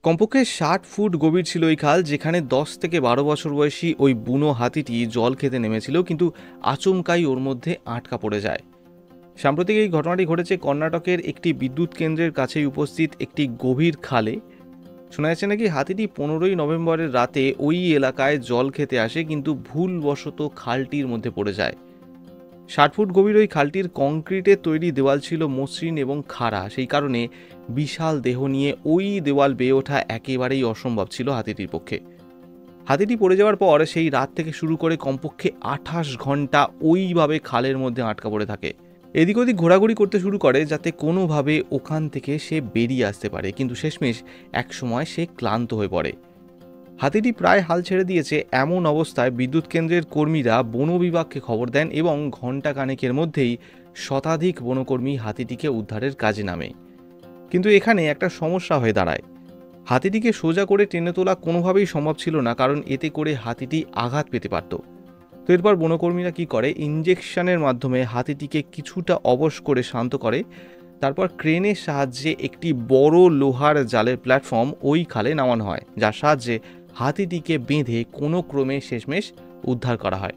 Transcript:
কমপক্ষে ৬০ ফুট গভীর ছিল ওই খাল, যেখানে ১০ থেকে ১২ বছর বয়সী ওই বুনো হাতিটি জল খেতে নেমেছিল, কিন্তু আচমকাই ওর মধ্যে আটকা পড়ে যায়। সাম্প্রতিক এই ঘটনাটি ঘটেছে কর্ণাটকের একটি বিদ্যুৎ কেন্দ্রের কাছেই উপস্থিত একটি গভীর খালে। শোনা যাচ্ছে নাকি হাতিটি ১৫ই নভেম্বরের রাতে ওই এলাকায় জল খেতে আসে, কিন্তু ভুলবশত খালটির মধ্যে পড়ে যায়। ৬০ ফুট গভীর ওই খালটির কংক্রিটের তৈরি দেওয়াল ছিল মসৃণ এবং খাড়া, সেই কারণে বিশাল দেহ নিয়ে ওই দেওয়াল বেয়ে ওঠা একেবারেই অসম্ভব ছিল হাতিটির পক্ষে। হাতিটি পড়ে যাওয়ার পর সেই রাত থেকে শুরু করে কমপক্ষে ২৮ ঘন্টা ওইভাবে খালের মধ্যে আটকা পড়ে থাকে। এদিক ওদিক ঘোরাঘুরি করতে শুরু করে যাতে কোনোভাবে ওখান থেকে সে বেরিয়ে আসতে পারে, কিন্তু শেষমেশ একসময় সে ক্লান্ত হয়ে পড়ে। হাতিটি প্রায় হাল ছেড়ে দিয়েছে, এমন অবস্থায় বিদ্যুৎ কেন্দ্রের কর্মীরা বন বিভাগকে খবর দেন এবং ঘণ্টা খানেকের মধ্যেই শতাধিক বনকর্মী হাতিটিকে উদ্ধারের কাজে নামে। কিন্তু এখানে একটা সমস্যা হয়ে দাঁড়ায়। হাতিটিকে সোজা করে টেনে তোলা কোনোভাবেই সম্ভব ছিল না, কারণ এতে করে হাতিটি আঘাত পেতে পারত। তো এরপর বনকর্মীরা কি করে, ইঞ্জেকশনের মাধ্যমে হাতিটিকে কিছুটা অবশ করে শান্ত করে। তারপর ক্রেনের সাহায্যে একটি বড় লোহার জালের প্ল্যাটফর্ম ওই খালে নামানো হয়, যার সাহায্যে হাতিটিকে বেঁধে কোনো ক্রমে শেষমেশ উদ্ধার করা হয়।